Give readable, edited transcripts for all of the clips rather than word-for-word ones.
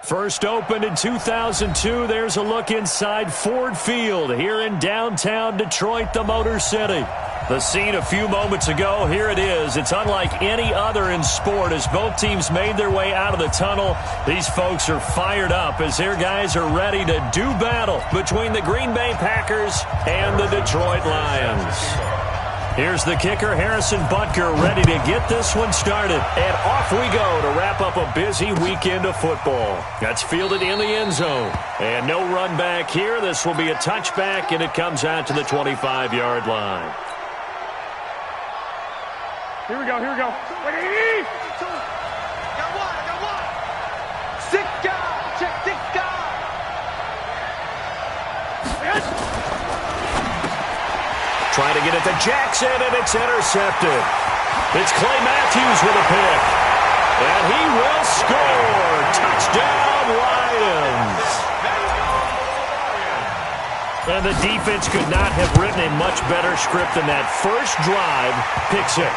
First opened in 2002, there's a look inside Ford Field here in downtown Detroit, the Motor City. The scene a few moments ago, here it is. It's unlike any other in sport as both teams made their way out of the tunnel. These folks are fired up as their guys are ready to do battle between the Green Bay Packers and the Detroit Lions. Here's the kicker, Harrison Butker, ready to get this one started. And off we go to wrap up a busy weekend of football. That's fielded in the end zone. And no run back here. This will be a touchback, and it comes out to the 25-yard line. Here we go, here we go. Got one. Sick guy, check sick guy. Yes. Trying to get it to Jackson, and it's intercepted. It's Clay Matthews with a pick. And he will score. Touchdown, Lions. And the defense could not have written a much better script than that first drive, pick six.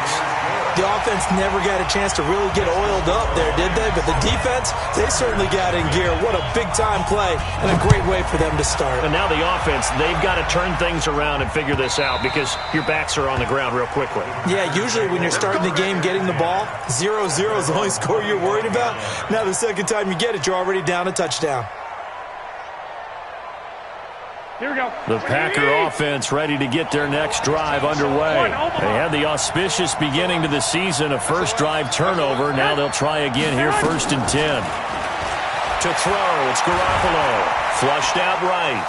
The offense never got a chance to really get oiled up there, did they? But the defense, they certainly got in gear. What a big-time play and a great way for them to start. And now the offense, they've got to turn things around and figure this out because your backs are on the ground real quickly. Yeah, usually when you're starting the game getting the ball, 0-0 is the only score you're worried about. Now the second time you get it, you're already down a touchdown. Here we go. The Packer offense ready to get their next drive underway. They had the auspicious beginning to the season, a first drive turnover. Now they'll try again here, 1st and 10. To throw, it's Garoppolo. Flushed out right.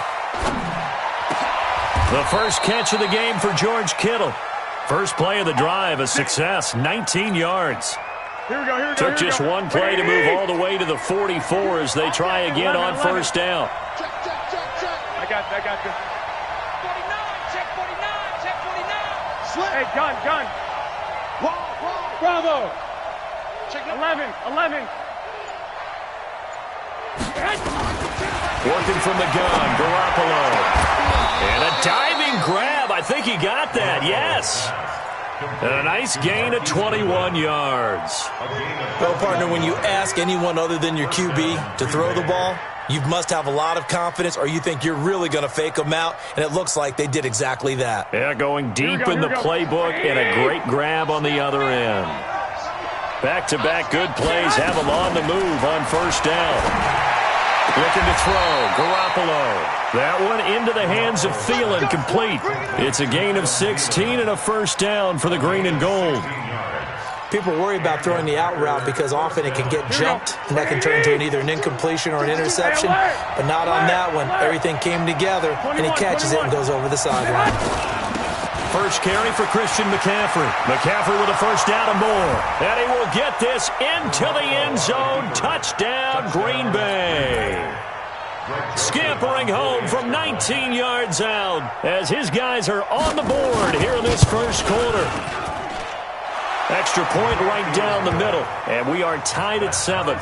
The first catch of the game for George Kittle. First play of the drive, a success, 19 yards. Here we go. Took just one play to move all the way to the 44 as they try again on first down. I got this. 49, check 49. Hey, gun. Bravo. Check 11. Working from the gun, Garoppolo. And a diving grab. I think he got that, yes. And a nice gain of 21 yards. Well, partner, when you ask anyone other than your QB to throw the ball, you must have a lot of confidence or you think you're really going to fake them out, and it looks like they did exactly that. Yeah, going deep in the playbook and a great grab on the other end. Back-to-back good plays have them on the move on first down. Looking to throw, Garoppolo. That one into the hands of Thielen, complete. It's a gain of 16 and a first down for the green and gold. People worry about throwing the out route because often it can get jumped, and that can turn into either an incompletion or an interception. But not on that one. Everything came together, and he catches it and goes over the sideline. First carry for Christian McCaffrey. McCaffrey with a first down and more. And he will get this into the end zone. Touchdown, Green Bay. Scampering home from 19 yards out as his guys are on the board here in this first quarter. Extra point right down the middle, and we are tied at 7.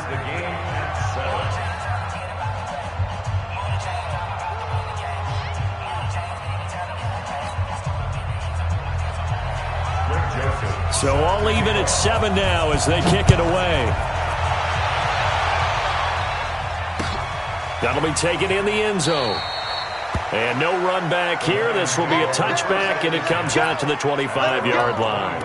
So all even at 7 now as they kick it away. That'll be taken in the end zone. And no run back here. This will be a touchback, and it comes out to the 25-yard line.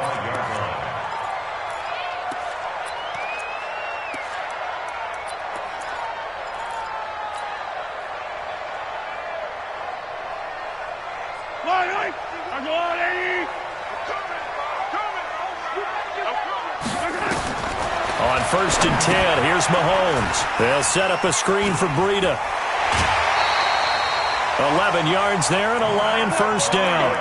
On 1st and 10, here's Mahomes. They'll set up a screen for Breida. 11 yards there and a Lion first down.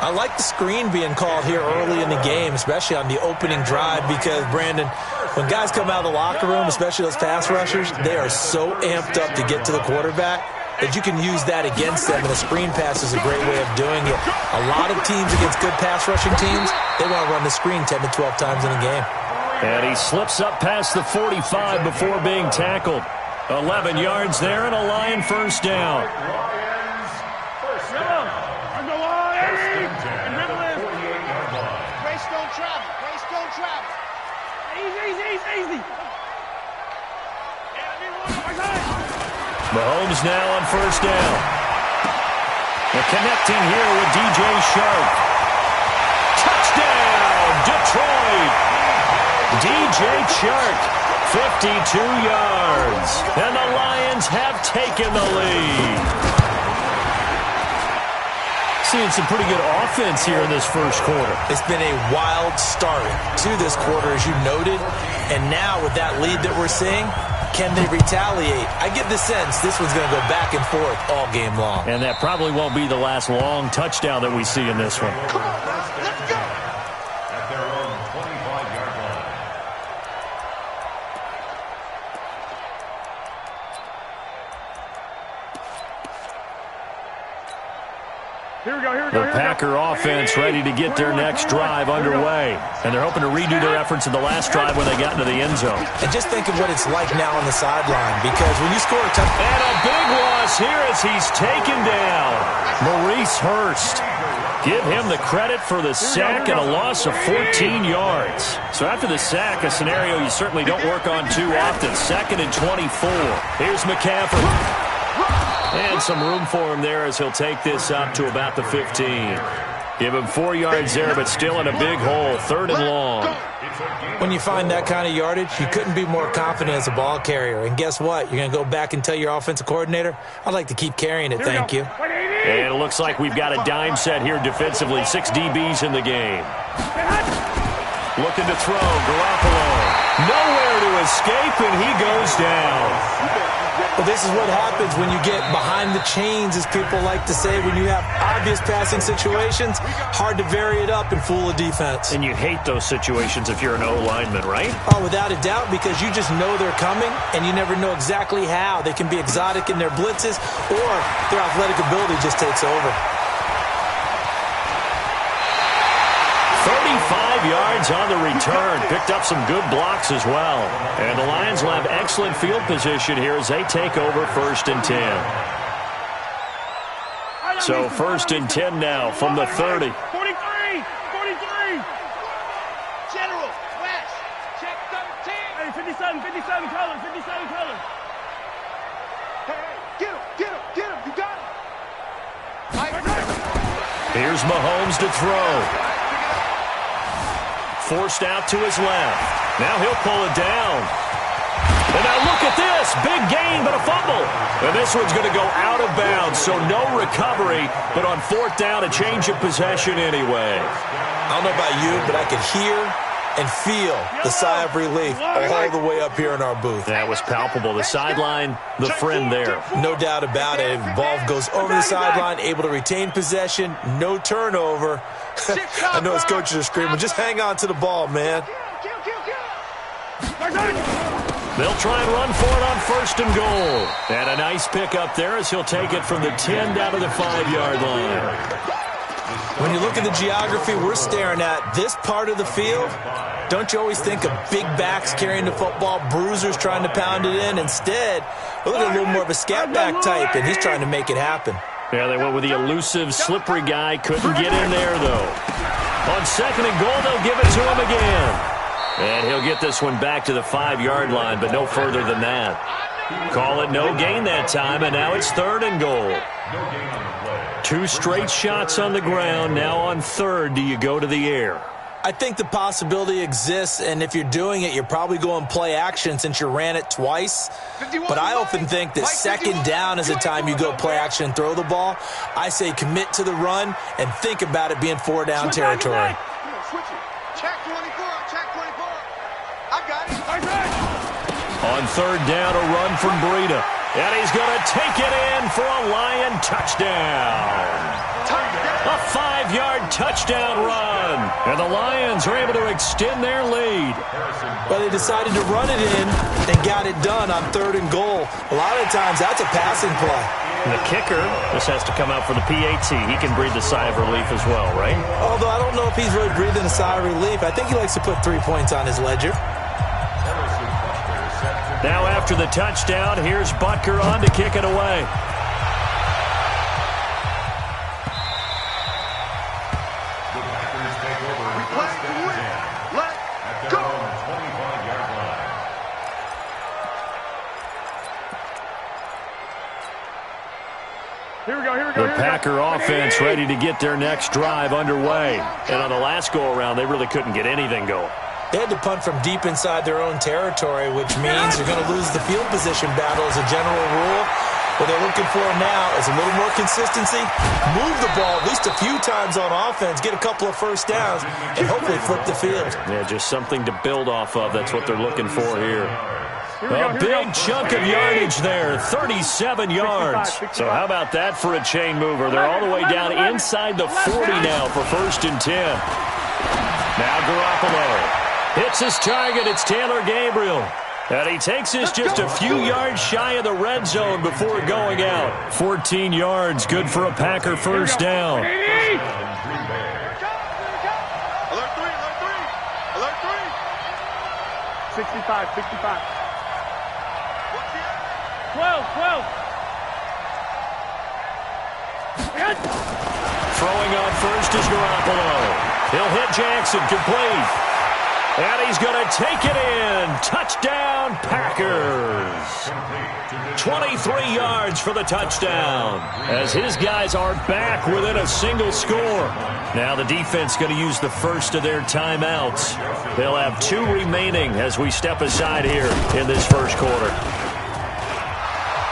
I like the screen being called here early in the game, especially on the opening drive, because, Brandon, when guys come out of the locker room, especially those pass rushers, they are so amped up to get to the quarterback that you can use that against them, and a screen pass is a great way of doing it. A lot of teams against good pass rushing teams, they want to run the screen 10 to 12 times in a game. And he slips up past the 45 before being tackled. 11 yards there and a Lion first down. Easy. Mahomes now on first down. They're connecting here with DJ Shark. Touchdown, Detroit! DJ Shark, 52 yards. And the Lions have taken the lead. Seeing some pretty good offense here in this first quarter. It's been a wild start to this quarter, as you noted. And now with that lead that we're seeing, can they retaliate? I get the sense this one's going to go back and forth all game long. And that probably won't be the last long touchdown that we see in this one. Come on, let's go. At their own 25-yard line. Here we go. The Packer offense ready to get their next drive underway. And they're hoping to redo their efforts in the last drive when they got into the end zone. And just think of what it's like now on the sideline, because when you score a touchdown. And a big loss here as he's taken down. Maurice Hurst. Give him the credit for the sack and a loss of 14 yards. So after the sack, a scenario you certainly don't work on too often. 2nd and 24. Here's McCaffrey. And some room for him there as he'll take this up to about the 15. Give him 4 yards there, but still in a big hole. 3rd and long. When you find that kind of yardage, you couldn't be more confident as a ball carrier. And guess what? You're going to go back and tell your offensive coordinator, I'd like to keep carrying it, thank you. And it looks like we've got a dime set here defensively. 6 DBs in the game. Looking to throw. Garoppolo. Nowhere to escape, and he goes down. Well, this is what happens when you get behind the chains, as people like to say, when you have obvious passing situations. Hard to vary it up and fool a defense. And you hate those situations if you're an O-lineman, right? Oh, without a doubt, because you just know they're coming, and you never know exactly how. They can be exotic in their blitzes, or their athletic ability just takes over. 35 yards on the return. Picked up some good blocks as well. And the Lions will have excellent field position here as they take over 1st and 10. So 1st and 10 now from the 30. 43. General, West, check 13. Hey, 57 colors. Hey, get him, you got him. Here's Mahomes to throw. Forced out to his left. Now he'll pull it down. And now look at this. Big gain, but a fumble. And this one's going to go out of bounds, so no recovery. But on 4th down, a change of possession anyway. I don't know about you, but I could hear and feel the sigh of relief all the way up here in our booth. That was palpable. The sideline, the friend there. No doubt about it. The ball goes over the sideline, able to retain possession, no turnover. I know his coaches are screaming, just hang on to the ball, man. They'll try and run for it on 1st and goal. And a nice pick up there as he'll take it from the 10 down to the 5-yard line. When you look at the geography we're staring at, this part of the field, don't you always think of big backs carrying the football, bruisers trying to pound it in? Instead, look at a little more of a scat back type, and he's trying to make it happen. Yeah, they went with the elusive, slippery guy. Couldn't get in there, though. On 2nd and goal, they'll give it to him again. And he'll get this one back to the 5-yard line, but no further than that. Call it no gain that time, and now it's 3rd and goal. 2 straight shots on the ground. Now on 3rd, do you go to the air? I think the possibility exists, and if you're doing it, you're probably going play action since you ran it twice. But I often think that 2nd down is the time you go play action and throw the ball. I say commit to the run and think about it being 4-down territory. Check 24. I got it. On 3rd down, a run from Breida. And he's going to take it in for a Lion touchdown. A 5-yard touchdown run. And the Lions are able to extend their lead. Well, they decided to run it in and got it done on 3rd and goal. A lot of times, that's a passing play. And the kicker, this has to come out for the PAT. He can breathe a sigh of relief as well, right? Although I don't know if he's really breathing a sigh of relief. I think he likes to put 3 points on his ledger. Now after the touchdown, here's Butker on to kick it away. The Packer offense ready to get their next drive underway. And on the last go-around, they really couldn't get anything going. They had to punt from deep inside their own territory, which means you're going to lose the field position battle as a general rule. What they're looking for now is a little more consistency, move the ball at least a few times on offense, get a couple of first downs, and hopefully flip the field. Yeah, just something to build off of. That's what they're looking for here. A big chunk of yardage there, 37 yards. So how about that for a chain mover? They're all the way down inside the 40 now for 1st and 10. Now Garoppolo hits his target. It's Taylor Gabriel. And he takes this just a few yards shy of the red zone before going out. 14 yards, good for a Packer first down. Alert 3, alert 3. 65. 12. Throwing on first is Garoppolo. He'll hit Jackson, complete. And he's going to take it in. Touchdown, Packers. 23 yards for the touchdown, as his guys are back within a single score. Now the defense going to use the first of their timeouts. They'll have 2 remaining as we step aside here in this first quarter.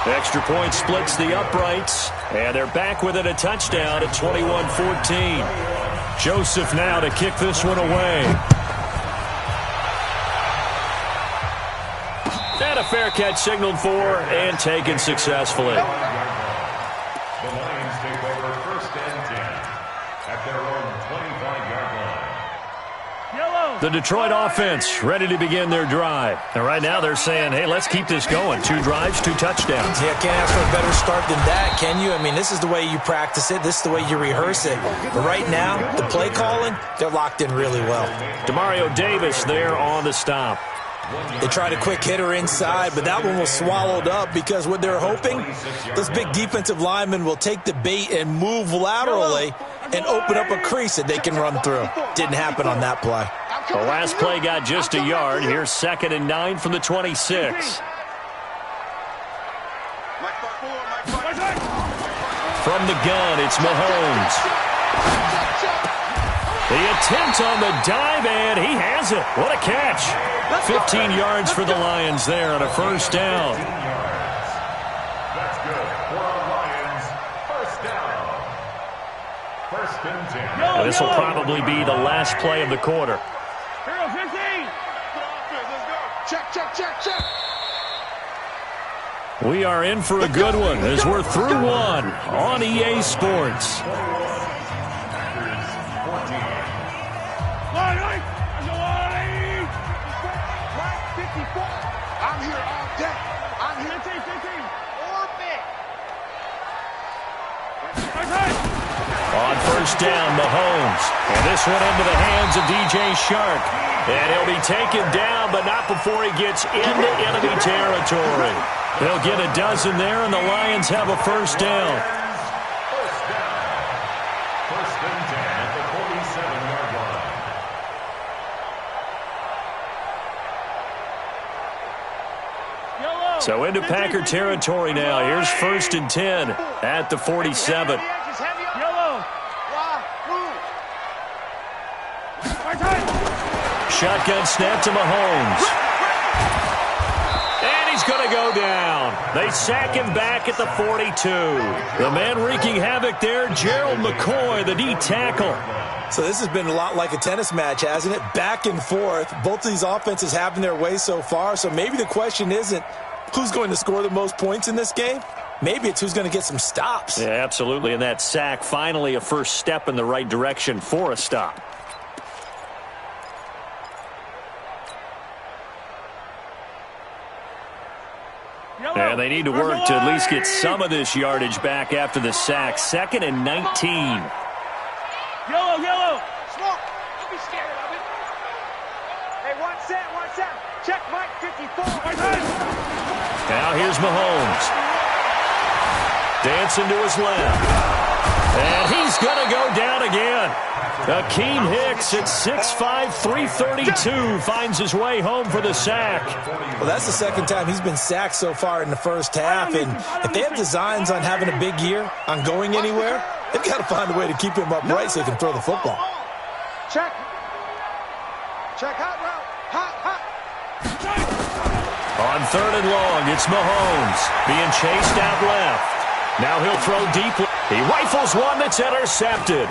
Extra point splits the uprights, and they're back within a touchdown at 21-14. Joseph now to kick this one away. And a fair catch signaled for and taken successfully. The Lions take over 1st and 10 at their own 25-yard line. The Detroit offense ready to begin their drive. And right now they're saying, hey, let's keep this going. 2 drives, 2 touchdowns. Yeah, can't ask for a better start than that, can you? I mean, this is the way you practice it. This is the way you rehearse it. But right now, the play calling, they're locked in really well. Demario Davis there on the stop. They tried a quick hitter inside, but that one was swallowed up because what they're hoping, this big defensive lineman will take the bait and move laterally and open up a crease that they can run through. Didn't happen on that play. The last play got just a yard. Here's 2nd and 9 from the 26. From the gun, it's Mahomes. The attempt on the dive, and he has it. What a catch. 15 yards for the Lions there on a first down. That's good for a Lions first down. 1st and 10. Well, this will probably be the last play of the quarter. Check. We are in for a good one as we're through one on EA Sports. I'm here all day. I'm here. On first down, Mahomes. And this one into the hands of DJ Shark. And he'll be taken down, but not before he gets into enemy territory. They'll get a dozen there, and the Lions have a first down. First down. 1st and 10 at the 47-yard line. So into Packer territory now. Here's 1st and 10 at the 47. Shotgun snap to Mahomes. And he's going to go down. They sack him back at the 42. The man wreaking havoc there, Gerald McCoy, the D tackle. So this has been a lot like a tennis match, hasn't it? Back and forth. Both of these offenses having their way so far. So maybe the question isn't who's going to score the most points in this game. Maybe it's who's going to get some stops. Yeah, absolutely. And that sack, finally a first step in the right direction for a stop. And they need to work to at least get some of this yardage back after the sack. 2nd and 19. Yellow. Smoke. Don't be scared of it. Hey, one set. Check Mike 54. Now here's Mahomes. Dancing to his left. And he's going to go down again. Akeem Hicks at 6'5", 332 finds his way home for the sack. Well, that's the second time he's been sacked so far in the first half. And if they have designs on having a big year, on going anywhere, they've got to find a way to keep him upright so he can throw the football. Check. Check hot route. Hot. On 3rd and long, it's Mahomes being chased out left. Now he'll throw deep. He rifles one that's intercepted.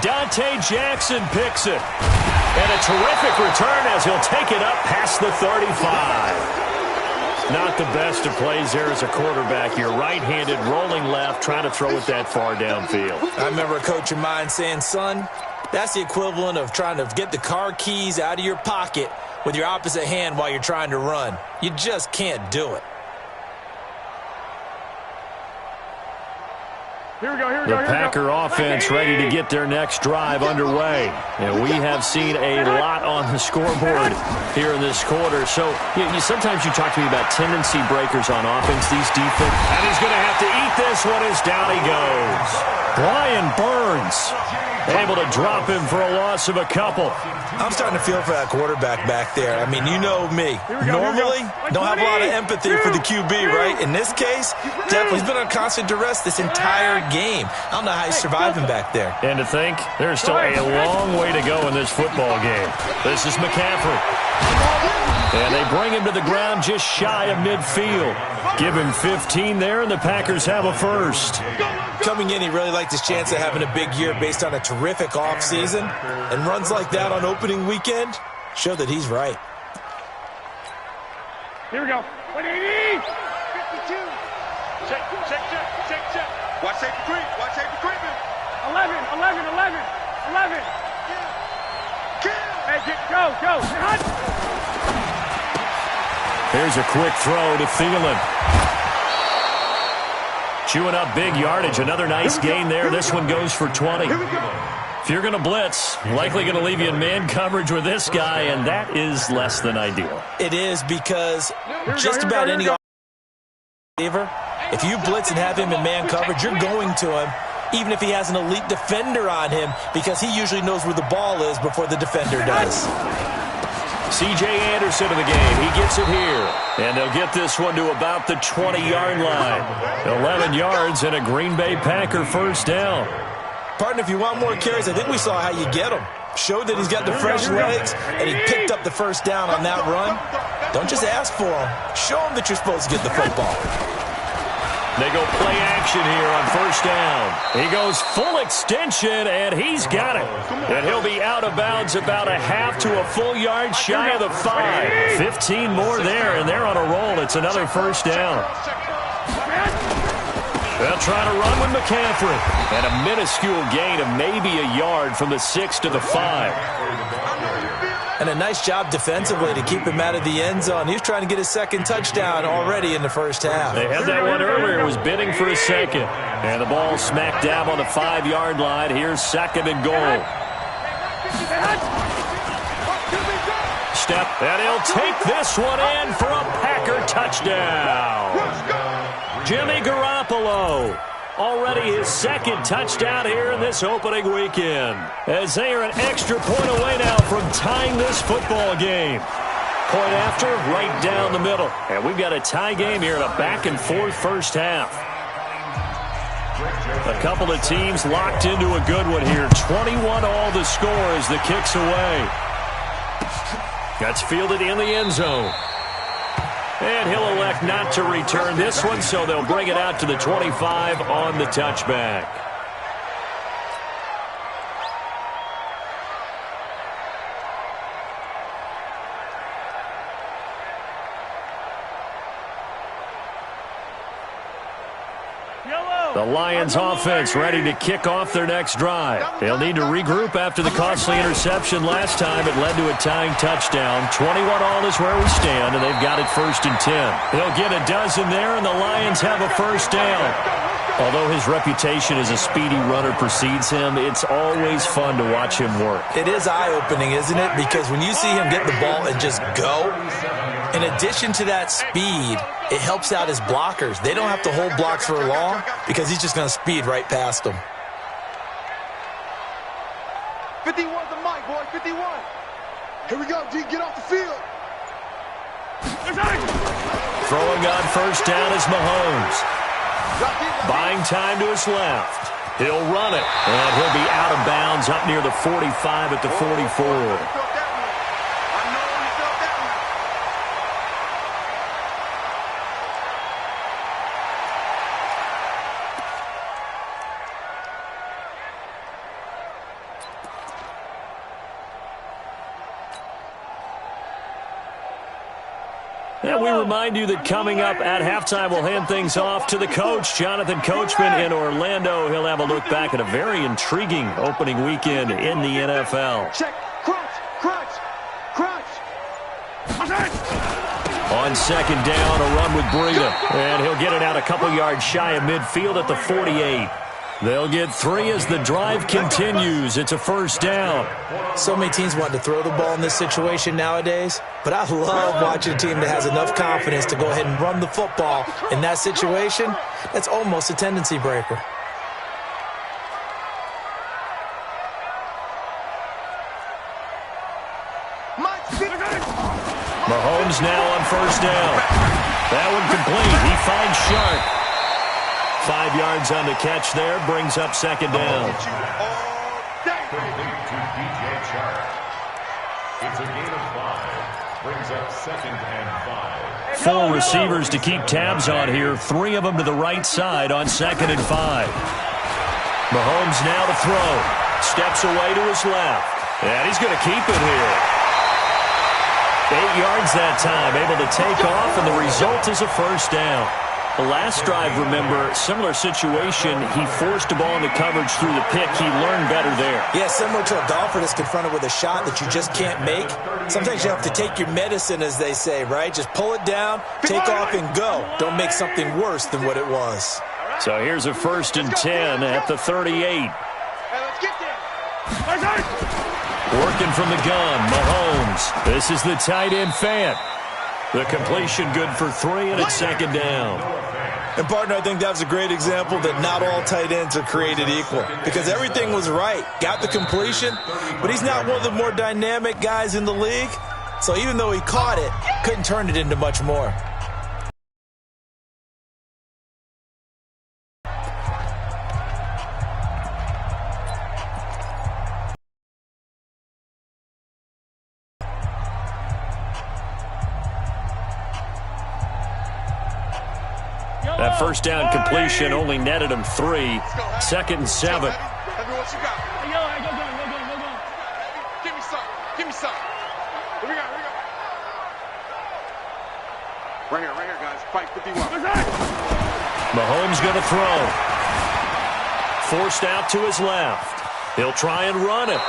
Dante Jackson picks it. And a terrific return as he'll take it up past the 35. Not the best of plays there as a quarterback. You're right-handed, rolling left, trying to throw it that far downfield. I remember a coach of mine saying, son, that's the equivalent of trying to get the car keys out of your pocket with your opposite hand while you're trying to run. You just can't do it. The Packer offense ready to get their next drive underway. And we have seen a lot on the scoreboard here in this quarter. So sometimes you talk to me about tendency breakers on offense, these defense. And he's going to have to eat this one as down he goes. Brian Burns able to drop him for a loss of a couple. I'm starting to feel for that quarterback back there. I mean, you know me. Normally, don't have a lot of empathy for the QB, right? In this case, definitely he's been on constant duress this entire game. I don't know how he's surviving back there. And to think, there's still a long way to go in this football game. This is McCaffrey. And they bring him to the ground just shy of midfield. Give him 15 there, and the Packers have a first. Coming in, he really liked his chance of having a big year based on a terrific offseason. And runs like that on opening weekend show that he's right. Here we go. 180. 52. Check. Watch safety creep. 11. Hey, go. Here's a quick throw to Thielen. Chewing up big yardage. Another nice gain there. This one goes for 20. If you're going to blitz, likely going to leave you in man coverage with this guy, and that is less than ideal. It is because just about any receiver, if you blitz and have him in man coverage, you're going to him, even if he has an elite defender on him, because he usually knows where the ball is before the defender does. C.J. Anderson of the game. He gets it here. And they'll get this one to about the 20-yard line. 11 yards and a Green Bay Packer first down. Partner, if you want more carries, I think we saw how you get him. Showed that he's got the fresh legs, and he picked up the first down on that run. Don't just ask for him. Show him that you're supposed to get the football. They go play action here on first down. He goes full extension, and he's got it. And he'll be out of bounds about a half to a full yard shy of the 5. 15 more there, and they're on a roll. It's another first down. They'll try to run with McCaffrey. And a minuscule gain of maybe a yard from the 6 to the 5. And a nice job defensively to keep him out of the end zone. He was trying to get his second touchdown already in the first half. They had that one earlier. It was bidding for a second. And the ball smack dab on the 5-yard line. Here's second and goal. Step, and he'll take this one in for a Packer touchdown. Jimmy Garoppolo. Already his second touchdown here in this opening weekend. As they are an extra point away now from tying this football game. Point after, right down the middle. And we've got a tie game here in a back-and-forth first half. A couple of teams locked into a good one here. 21 all the score as the kick's away. That's fielded in the end zone. And he'll elect not to return this one, so they'll bring it out to the 25 on the touchback. The Lions offense ready to kick off their next drive. They'll need to regroup after the costly interception last time. It led to a tying touchdown. 21 all is where we stand, and they've got it 1st and 10. They'll get a dozen there, and the Lions have a first down. Although his reputation as a speedy runner precedes him, it's always fun to watch him work. It is eye-opening, isn't it? Because when you see him get the ball and just go, in addition to that speed, it helps out his blockers. They don't have to hold blocks for long because he's just going to speed right past them. 51's the mic, boy. 51. Here we go, D. Get off the field. Throwing on first down is Mahomes. Buying time to his left. He'll run it, and he'll be out of bounds up near the 45 at the 44. And we remind you that coming up at halftime, we'll hand things off to the coach, Jonathan Coachman in Orlando. He'll have a look back at a very intriguing opening weekend in the NFL. Check, crunch, crunch, crunch. On second down, a run with Breida. And he'll get it out a couple yards shy of midfield at the 48. They'll get 3 as the drive continues. It's a first down. So many teams want to throw the ball in this situation nowadays, but I love watching a team that has enough confidence to go ahead and run the football in that situation. That's almost a tendency breaker. Mahomes now on first down. That one complete. He finds Sharp. 5 yards on the catch there, brings up second down. Complete to DJ Sharp. It's a gain of 5. Brings up second and 5. 4 receivers to keep tabs on here. 3 of them to the right side on second and 5. Mahomes now to throw. Steps away to his left. And he's going to keep it here. 8 yards that time, able to take off, and the result is a first down. The last drive, remember, similar situation. He forced the ball into coverage through the pick. He learned better there. Yeah, similar to a golfer that's confronted with a shot that you just can't make. Sometimes you have to take your medicine, as they say, right? Just pull it down, take off, and go. Don't make something worse than what it was. So here's a first and 10 at the 38. Hey, let's get there. Working from the gun, Mahomes. This is the tight end, Fant. The completion good for 3, and it's second down. And, partner, I think that's a great example that not all tight ends are created equal, because everything was right. Got the completion, but he's not one of the more dynamic guys in the league. So even though he caught it, couldn't turn it into much more. That first down completion only netted him 3. Second and 7. What you got? Go. Give me some. Give me some. Here we go. Right here, guys. Fight 51. Mahomes going to throw. Forced out to his left. He'll try and run it.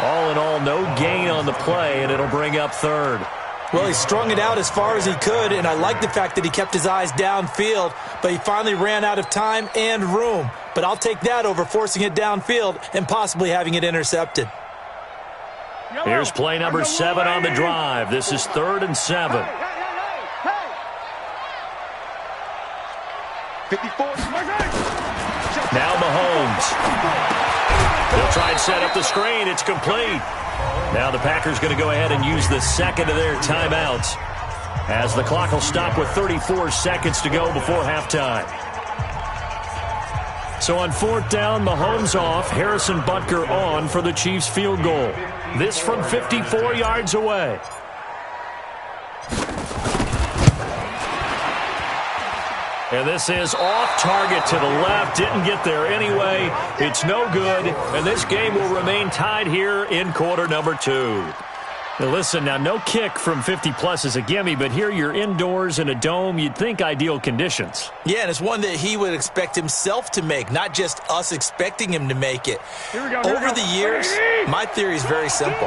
All in all, no gain on the play, and it'll bring up third. Well, he strung it out as far as he could, and I like the fact that he kept his eyes downfield, but he finally ran out of time and room. But I'll take that over forcing it downfield and possibly having it intercepted. Here's play number 7 on the drive. This is 3rd and 7. 54. Now Mahomes. They'll try and set up the screen. It's complete. Now the Packers going to go ahead and use the second of their timeouts, as the clock will stop with 34 seconds to go before halftime. So on 4th down, Mahomes off, Harrison Butker on for the Chiefs field goal. This from 54 yards away. And this is off target to the left. Didn't get there anyway. It's no good. And this game will remain tied here in quarter number 2. Now listen, now no kick from 50-plus is a gimme, but here you're indoors in a dome. You'd think ideal conditions. Yeah, and it's one that he would expect himself to make, not just us expecting him to make it. Over the years, my theory is very simple.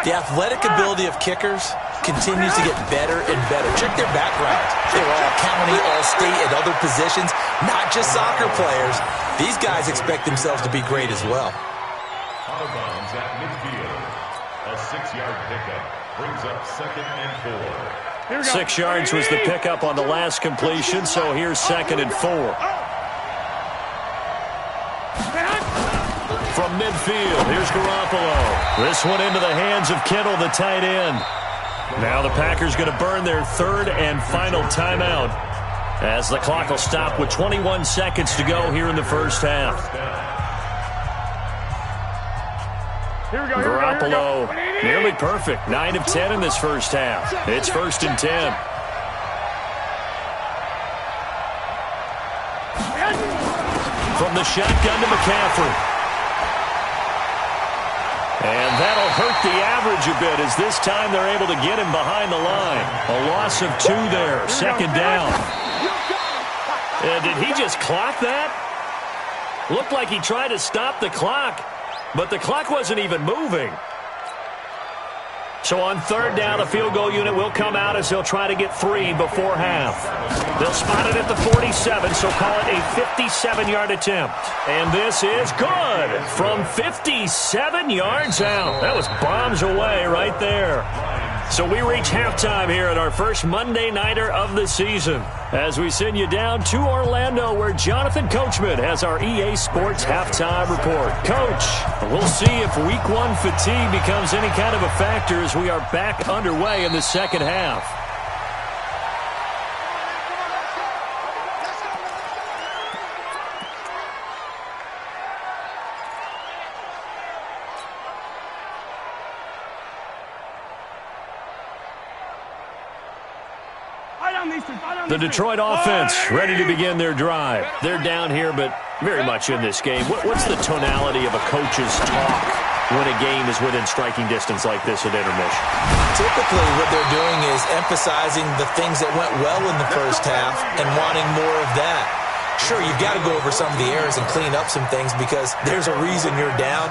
The athletic ability of kickers continues to get better and better. Check their background. They were all county, all state, and other positions, not just soccer players. These guys expect themselves to be great as well. Out of bounds at midfield. A 6-yard pickup brings up 2nd and 4. 6 yards was the pickup on the last completion, so here's 2nd and 4. From from midfield. Here's Garoppolo. This one into the hands of Kittle, the tight end. Now the Packers going to burn their third and final timeout as the clock will stop with 21 seconds to go here in the first half. Garoppolo nearly perfect. 9 of 10 in this first half. It's 1st and 10. From the shotgun to McCaffrey. And that'll hurt the average a bit as this time they're able to get him behind the line. A loss of 2 there. 2nd down. Did he just clock that? Looked like he tried to stop the clock, but the clock wasn't even moving. So on 3rd down, the field goal unit will come out as they'll try to get 3 before half. They'll spot it at the 47, so call it a 57-yard attempt. And this is good from 57 yards out. That was bombs away right there. So we reach halftime here at our first Monday Nighter of the season as we send you down to Orlando where Jonathan Coachman has our EA Sports Halftime Report. Coach, we'll see if Week 1 fatigue becomes any kind of a factor as we are back underway in the second half. The Detroit offense ready to begin their drive. They're down here, but very much in this game. What's the tonality of a coach's talk when a game is within striking distance like this at intermission? Typically, what they're doing is emphasizing the things that went well in the first half and wanting more of that. Sure, you've got to go over some of the errors and clean up some things because there's a reason you're down.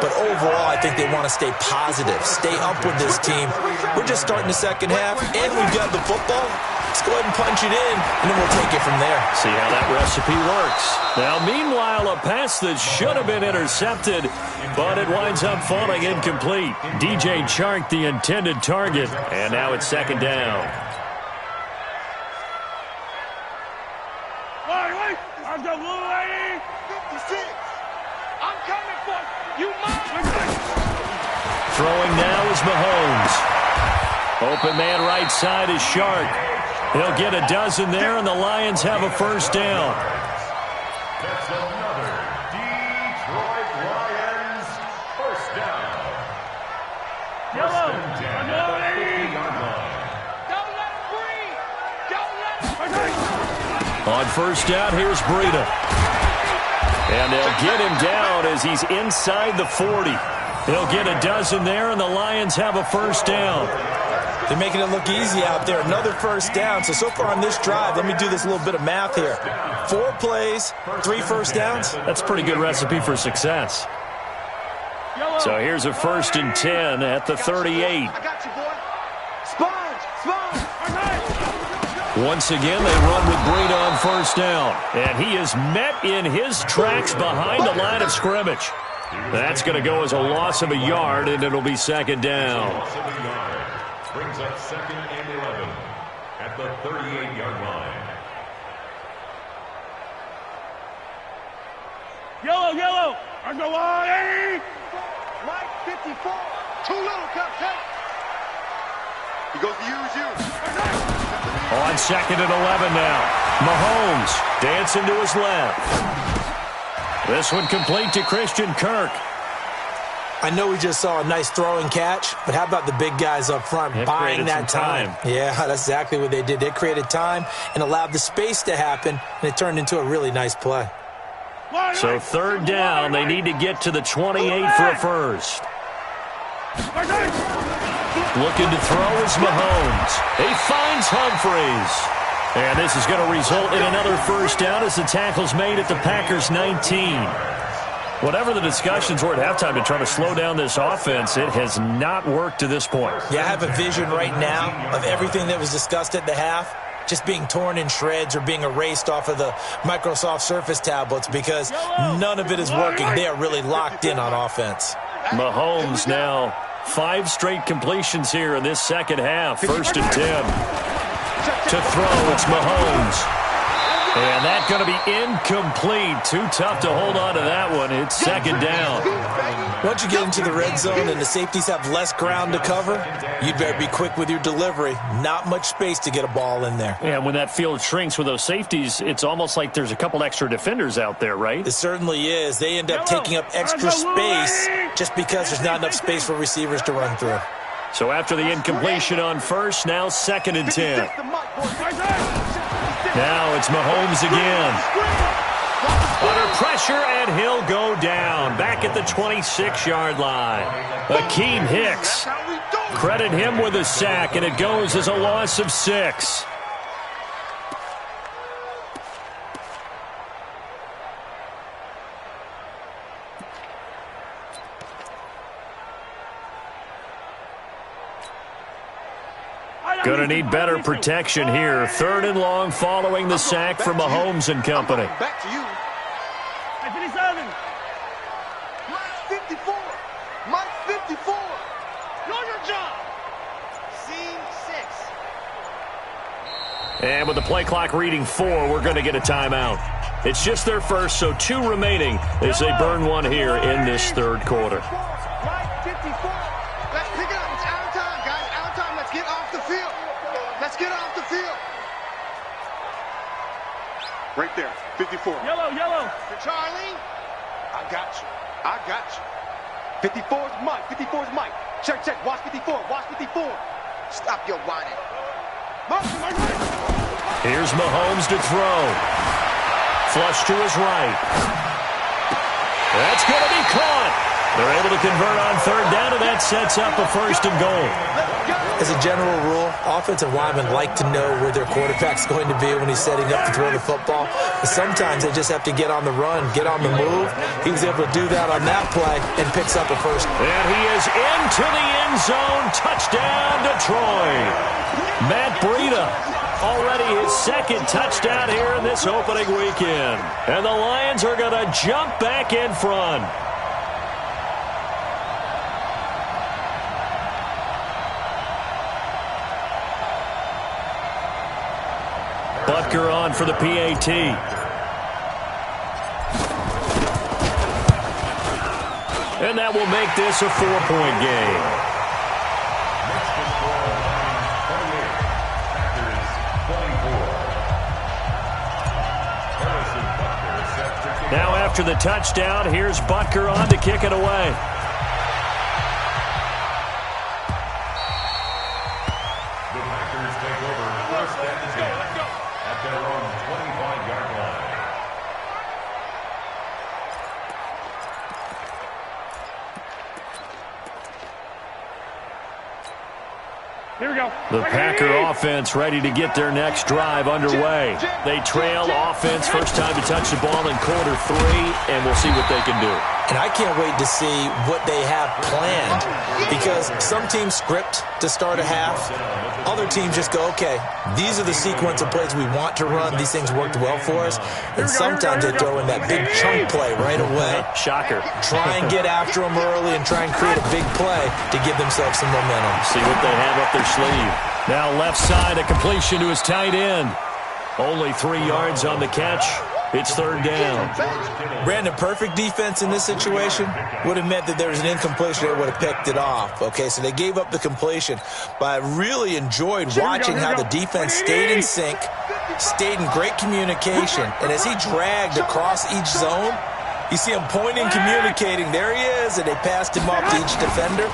But overall, I think they want to stay positive, stay up with this team. We're just starting the second half, and we've got the football. Let's go ahead and punch it in, and then we'll take it from there. See how that recipe works. Now, meanwhile, a pass that should have been intercepted, but it winds up falling incomplete. DJ Chark, the intended target, and now it's 2nd down. Wait, I'm the blue lady. 56. I'm coming for you. Throwing now is Mahomes. Open man right side is Chark. He'll get a dozen there, and the Lions have a 1st down. That's another Detroit Lions 1st down. Yellow. Don't let him breathe. Don't let him. On 1st down, here's Breida. And they'll get him down as he's inside the 40. He'll get a dozen there, and the Lions have a 1st down. They're making it look easy out there. Another 1st down. So far on this drive, let me do this little bit of math here. 4 plays, 3 1st downs. That's a pretty good recipe for success. So here's a 1st and 10 at the 38. I got you, boy. Sponge. Once again, they run with Breida on 1st down. And he is met in his tracks behind the line of scrimmage. That's going to go as a loss of a yard, and it'll be 2nd down. Brings up 2nd and 11 at the 38-yard line. Yellow. I'm the line. Mike 54. Too little, Captain. He goes to use you. On 2nd and 11 now. Mahomes dancing to his left. This one complete to Christian Kirk. I know we just saw a nice throwing catch, but how about the big guys up front buying that time? Yeah, that's exactly what they did. They created time and allowed the space to happen, and it turned into a really nice play. So 3rd down, they need to get to the 28 for a 1st. Looking to throw is Mahomes. He finds Humphries. And this is going to result in another 1st down as the tackle's made at the Packers' 19. Whatever the discussions were at halftime to try to slow down this offense, it has not worked to this point. Yeah, I have a vision right now of everything that was discussed at the half just being torn in shreds or being erased off of the Microsoft Surface tablets because none of it is working. They are really locked in on offense. Mahomes now 5 straight completions here in this second half. 1st and 10. To throw, it's Mahomes. And that's going to be incomplete. Too tough to hold on to that one. It's second down. Once you get into the red zone and the safeties have less ground to cover, you better be quick with your delivery. Not much space to get a ball in there. And when that field shrinks with those safeties, it's almost like there's a couple extra defenders out there, right? It certainly is. They end up taking up extra space just because there's not enough space for receivers to run through. So after the incompletion on first, now second and 10. Now it's Mahomes again. Under pressure, and he'll go down. Back at the 26-yard line. Akeem Hicks. Credit him with a sack, and it goes as a loss of 6. Going to need better protection here. Third and long following the sack from Mahomes and company. Back to you. 57. Mike 54. Mike 54. Know your job. Scene 6. And with the play clock reading 4, we're going to get a timeout. It's just their first, so 2 remaining as they burn one here in this third quarter. Mike 54. Let's pick it up. It's out of time, guys. Out of time. Let's get off the field. Let's get off the field. Right there. 54. Yellow. For Charlie. I got you. I got you. 54 is Mike. 54 is Mike. Check. Watch 54. Watch 54. Stop your whining. Here's Mahomes to throw. Flush to his right. That's going to be caught. They're able to convert on third down, and that sets up a first and goal. As a general rule, offensive linemen like to know where their quarterback's going to be when he's setting up to throw the football. But sometimes they just have to get on the run, get on the move. He was able to do that on that play and picks up a first. And he is into the end zone. Touchdown, Detroit. Matt Breida, already his second touchdown here in this opening weekend. And the Lions are going to jump back in front. Butker on for the PAT. And that will make this a 4-point game. Now after the touchdown, here's Butker on to kick it away. The Packer offense ready to get their next drive underway. They trail offense, first time to touch the ball in quarter 3, and we'll see what they can do. And I can't wait to see what they have planned, because some teams script to start a half. Other teams just go, okay, these are the sequence of plays we want to run. These things worked well for us. And sometimes they throw in that big chunk play right away. Shocker. Try and get after them early and try and create a big play to give themselves some momentum. See what they have up their sleeve. Now left side, a completion to his tight end. Only 3 yards on the catch. It's third down. Brandon, perfect defense in this situation would have meant that there was an incompletion. They would have picked it off. Okay, so they gave up the completion. But I really enjoyed watching how the defense stayed in sync, stayed in great communication. And as he dragged across each zone, you see him pointing, communicating. There he is, and they passed him off to each defender.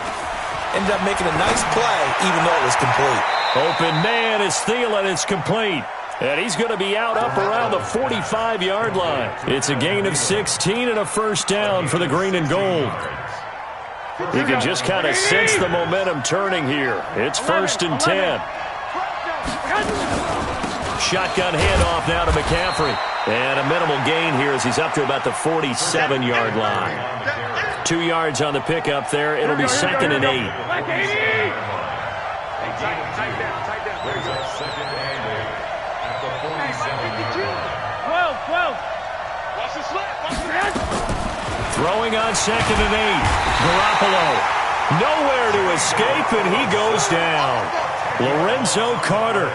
Ended up making a nice play, even though it was complete. Open man is Thielen. It's complete. And he's going to be out up around the 45-yard line. It's a gain of 16 and a first down for the green and gold. You can just kind of sense the momentum turning here. It's first and 10. Shotgun handoff now to McCaffrey. And a minimal gain here as he's up to about the 47-yard line. 2 yards on the pickup there. It'll be second and 8. Throwing on second and 8. Garoppolo nowhere to escape, and he goes down. Lorenzo Carter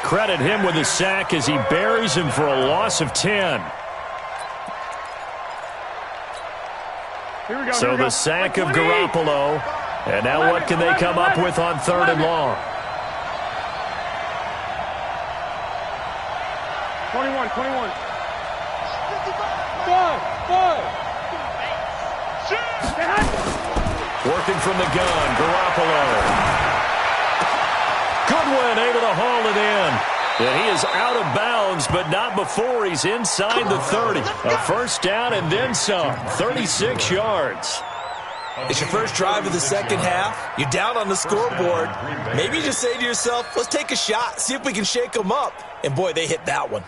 Credit him with a sack as he buries him for a loss of 10. So the sack of Garoppolo. And now what can they come up with on 3rd and long? 21. Working from the gun, Garoppolo. Goodwin able to haul it in. And he is out of bounds, but not before he's inside the 30. A first down and then some, 36 yards. It's your first drive of the second half. You're down on the scoreboard. Maybe you just say to yourself, let's take a shot, see if we can shake them up. And boy, they hit that one.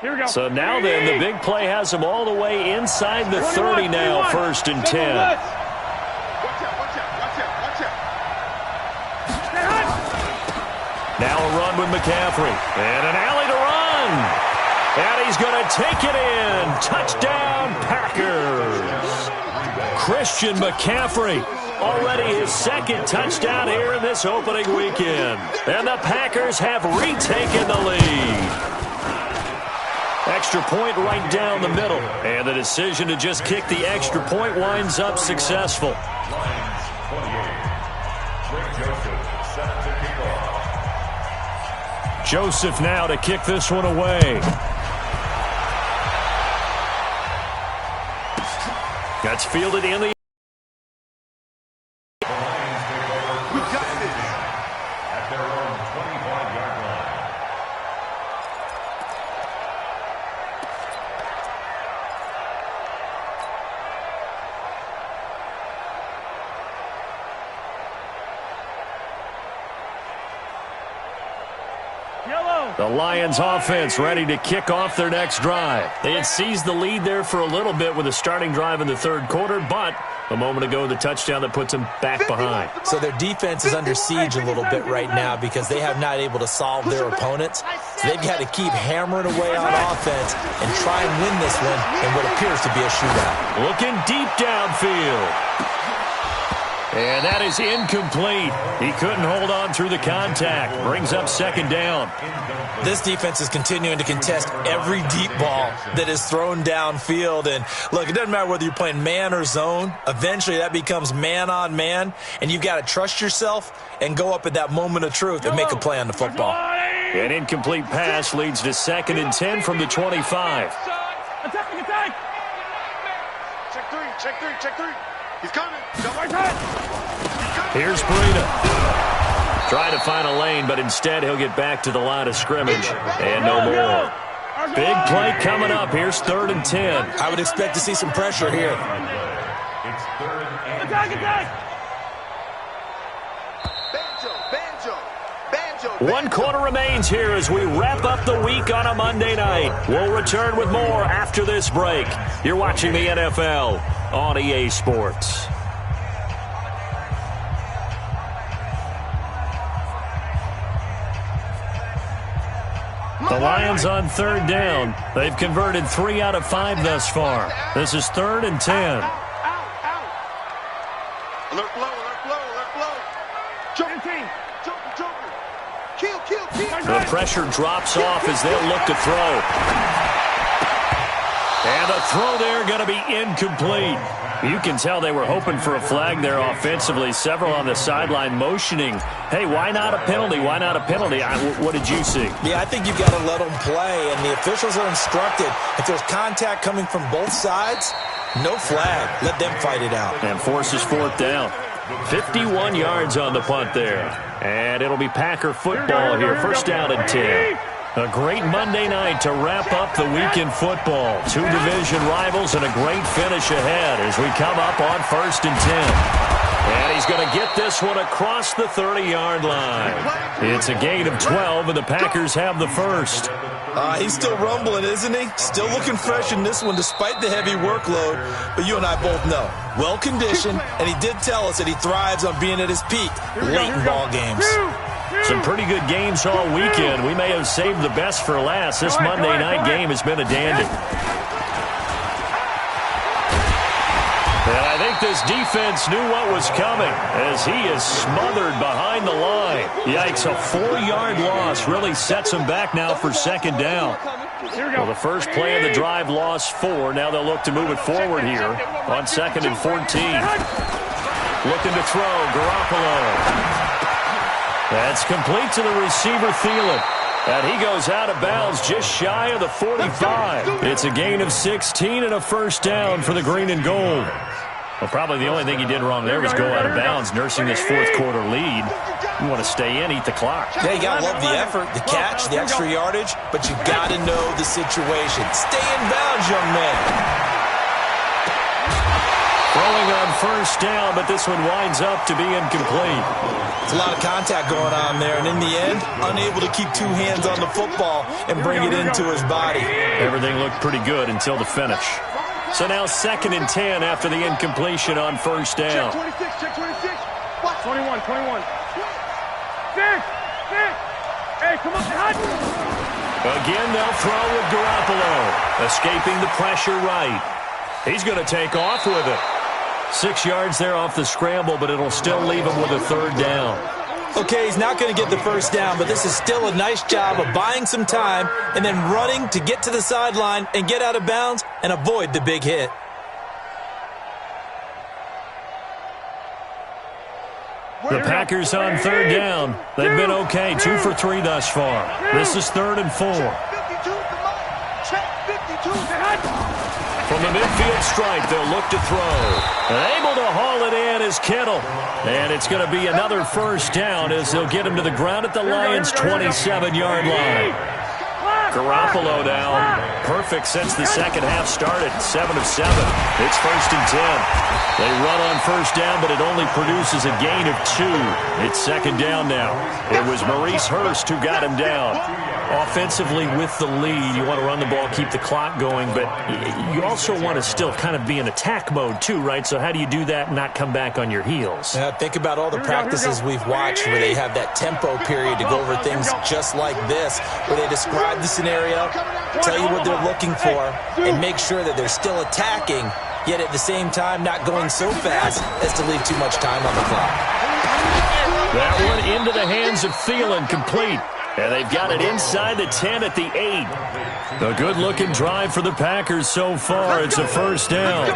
Here we go. So now then, the big play has them all the way inside the 30 now, 1st and 10. Watch out. Now a run with McCaffrey. And an alley to run. And he's going to take it in. Touchdown, Packers. Christian McCaffrey. Already his 2nd touchdown here in this opening weekend. And the Packers have retaken the lead. Extra point right down the middle. And the decision to just kick the extra point winds up successful. Lions 28. Joseph set to kick off. Joseph now to kick this one away. That's fielded in the... The Lions take over first and 10 at their own 25-yard line. The Lions offense ready to kick off their next drive. They had seized the lead there for a little bit with a starting drive in the 3rd quarter, but a moment ago the touchdown that puts them back behind. So their defense is under siege a little bit right now because they have not able to solve their opponents. So they've got to keep hammering away on offense and try and win this one in what appears to be a shootout. Looking deep downfield. And that is incomplete. He couldn't hold on through the contact. Brings up 2nd down. This defense is continuing to contest every deep ball that is thrown downfield. And look, it doesn't matter whether you're playing man or zone. Eventually that becomes man on man. And you've got to trust yourself and go up at that moment of truth and make a play on the football. An incomplete pass leads to 2nd and 10 from the 25. Attack. Check three. He's coming. Here's Breida. Trying to find a lane, but instead he'll get back to the line of scrimmage. And no more. Big play coming up. Here's 3rd and 10. I would expect to see some pressure here. It's 3rd and 10. Attack. 1 quarter remains here as we wrap up the week on a Monday night. We'll return with more after this break. You're watching the NFL on EA Sports. The Lions on 3rd down. They've converted 3 out of 5 thus far. This is 3rd and 10. Alert flow. The pressure drops off as they'll look to throw. And the throw there going to be incomplete. You can tell they were hoping for a flag there offensively. Several on the sideline motioning, hey, why not a penalty? Why not a penalty? What did you see? Yeah, I think you've got to let them play, and the officials are instructed. If there's contact coming from both sides, no flag. Let them fight it out. And forces 4th down. 51 yards on the punt there. And it'll be Packer football here. First down and 10. A great Monday night to wrap up the weekend football. 2 division rivals and a great finish ahead as we come up on 1st and 10. And he's going to get this one across the 30-yard line. It's a gain of 12, and the Packers have the first. He's still rumbling, isn't he? Still looking fresh in this one despite the heavy workload. But you and I both know, well-conditioned, and he did tell us that he thrives on being at his peak late in ball games. Some pretty good games all weekend. We may have saved the best for last. This Monday night game has been a dandy. And I think this defense knew what was coming as he is smothered behind the line. Yikes, a 4-yard loss really sets him back now for second down. Well, the first play of the drive lost 4. Now they'll look to move it forward here on 2nd and 14. Looking to throw, Garoppolo. That's complete to the receiver, Thielen. And he goes out of bounds just shy of the 45. It's a gain of 16 and a first down for the green and gold. Well, probably the only thing he did wrong there was go out of bounds, nursing this fourth-quarter lead. You want to stay in, eat the clock. Yeah, you got to love the effort, the catch, the extra yardage, but you got to know the situation. Stay in bounds, young man. Throwing on first down, but this one winds up to be incomplete. It's a lot of contact going on there, and in the end, unable to keep 2 hands on the football and bring it into his body. Everything looked pretty good until the finish. So now 2nd and 10 after the incompletion on first down. Check 26, check 26. What? 21. Six. Hey, come on, hot. Again, they'll throw with Garoppolo. Escaping the pressure right. He's going to take off with it. 6 yards there off the scramble, but it'll still leave him with a 3rd down. Okay, he's not going to get the first down, but this is still a nice job of buying some time and then running to get to the sideline and get out of bounds and avoid the big hit. The Packers on 3rd down. They've been okay, 2 for 3 thus far. This is 3rd and 4. Check 52. From the midfield stripe, they'll look to throw. Able to haul it in is Kittle. And it's going to be another first down as they'll get him to the ground at the Lions' 27-yard line. Garoppolo now. Perfect since the second half started. 7 of 7. It's 1st and 10. They run on first down, but it only produces a gain of 2. It's 2nd down now. It was Maurice Hurst who got him down. Offensively with the lead, you want to run the ball, keep the clock going, but you also want to still kind of be in attack mode too, right? So how do you do that and not come back on your heels? Think about all the practices we've watched where they have that tempo period to go over things just like this, where they describe the scenario, tell you what they're looking for, and make sure that they're still attacking, yet at the same time not going so fast as to leave too much time on the clock. That one into the hands of Thielen, complete. And they've got it inside the 10 at the 8. A good-looking drive for the Packers so far. It's a first down.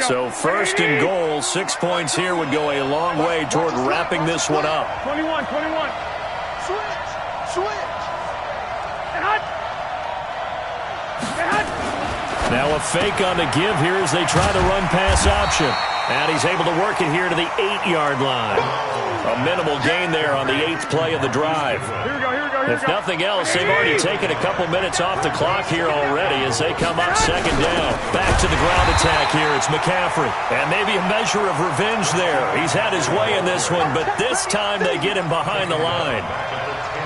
So 1st and goal, 6 points here would go a long way toward wrapping this one up. 21. Switch. Now a fake on the give here as they try the run-pass option. And he's able to work it here to the 8-yard line. A minimal gain there on the 8th play of the drive. Here we go. If nothing else, they've already taken a couple minutes off the clock here already as they come up 2nd down. Back to the ground attack here. It's McCaffrey. And maybe a measure of revenge there. He's had his way in this one, but this time they get him behind the line.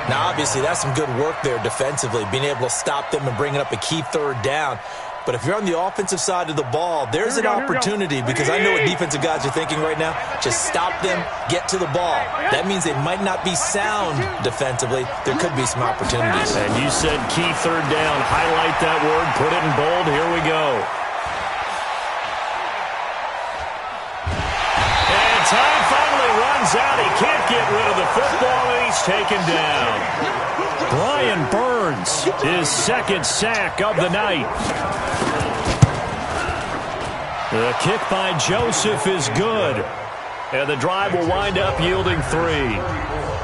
Now, obviously, that's some good work there defensively, being able to stop them and bringing up a key 3rd down. But if you're on the offensive side of the ball, there's an opportunity because I know what defensive guys are thinking right now. Just stop them, get to the ball. That means they might not be sound defensively. There could be some opportunities. And you said key 3rd down. Highlight that word. Put it in bold. Here we go. And time finally runs out. He can't get rid of the football, and he's taken down. Brian Burns, his 2nd sack of the night. The kick by Joseph is good. And the drive will wind up yielding 3.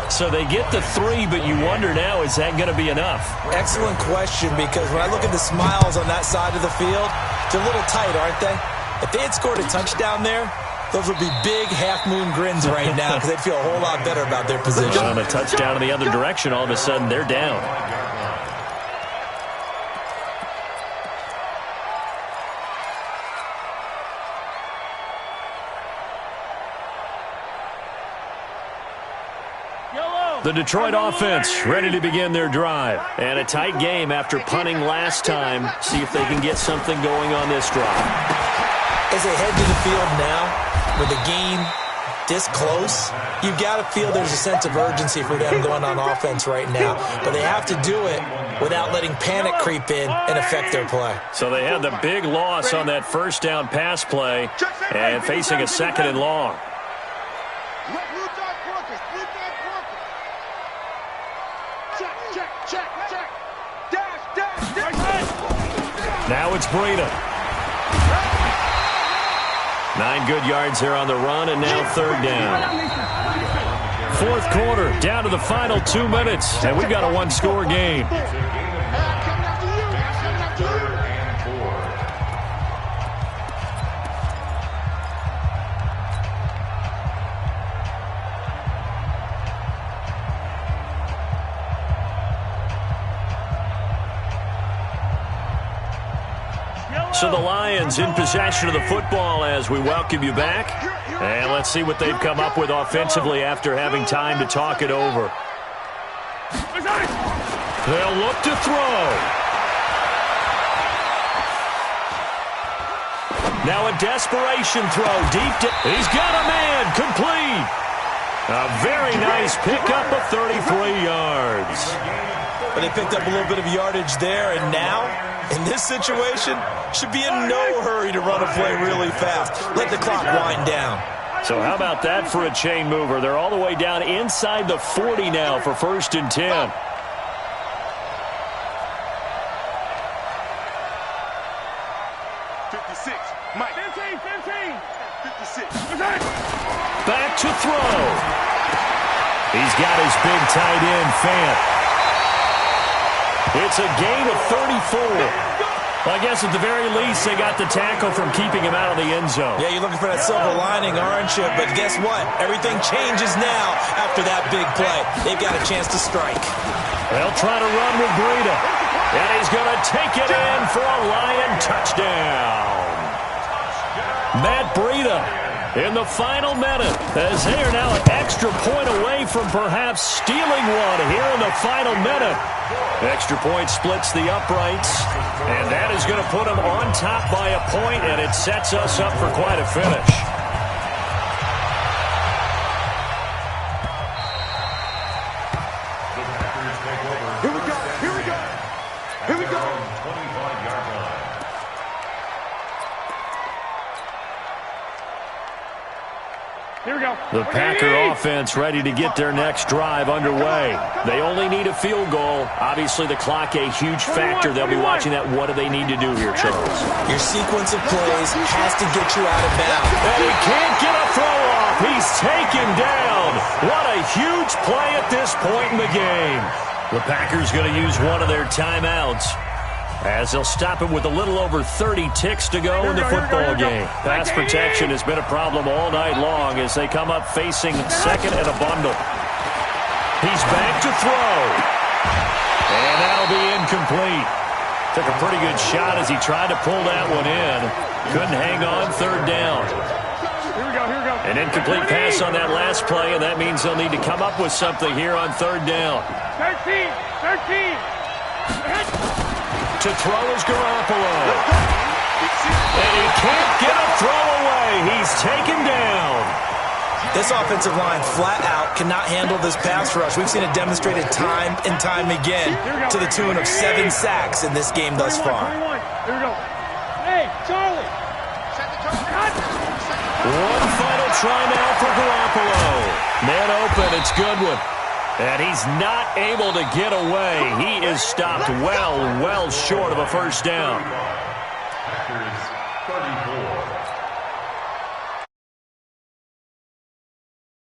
So they get the 3, but you wonder now, is that going to be enough? Excellent question, because when I look at the smiles on that side of the field, they're a little tight, aren't they? If they had scored a touchdown there, those would be big half-moon grins right now because they'd feel a whole lot better about their position. On a touchdown in the other direction, all of a sudden they're down. The Detroit offense ready to begin their drive. And a tight game after punting last time. See if they can get something going on this drive. As they head to the field now, with a game this close, you've got to feel there's a sense of urgency for them going on offense right now. But they have to do it without letting panic creep in and affect their play. So they had the big loss on that first down pass play and facing a second and long. Now it's Breida. 9 good yards here on the run, and now third down. Fourth quarter, down to the final 2 minutes, and we've got a one-score game. So the Lions in possession of the football as we welcome you back. And let's see what they've come up with offensively after having time to talk it over. They'll look to throw. Now a desperation throw deep. He's got a man complete. A very nice pickup of 33 yards. But they picked up a little bit of yardage there, and now, in this situation, should be in no hurry to run a play really fast. Let the clock wind down. So how about that for a chain mover? They're all the way down inside the 40 now for 1st and 10. Back to throw. He's got his big tight end, Fant. It's a gain of 34. Well, I guess at the very least, they got the tackle from keeping him out of the end zone. Yeah, you're looking for that silver lining, aren't you? But guess what? Everything changes now after that big play. They've got a chance to strike. They'll try to run with Breida. And he's going to take it in for a Lion touchdown. Matt Breida in the final minute, as they are now an extra point away from perhaps stealing one here in the final minute. Extra point splits the uprights, and that is going to put them on top by a point, and it sets us up for quite a finish. Here we go, here we go, here we go. 25-yard line. Here we go. The Packer offense ready to get their next drive underway. They only need a field goal. Obviously, the clock a huge factor. They'll be watching that. What do they need to do here, Charles? Your sequence of plays has to get you out of bounds. And he can't get a throw off. He's taken down. What a huge play at this point in the game. The Packers going to use one of their timeouts, as they'll stop it with a little over 30 ticks to go in the football game. Pass protection has been a problem all night long as they come up facing second and a bundle. He's back to throw. And that'll be incomplete. Took a pretty good shot as he tried to pull that one in. Couldn't hang on, third down. Here we go, here we go. An incomplete pass on that last play, and that means they'll need to come up with something here on third down. 13. To throw is Garoppolo. And he can't get a throw away. He's taken down. This offensive line flat out cannot handle this pass rush. We've seen it demonstrated time and time again to the tune of 7 sacks in this game thus far. 21. Here we go. Hey, Charlie. One final try now for Garoppolo. Man open, it's Goodwin. And he's not able to get away. He is stopped well short of a first down. Packers 34.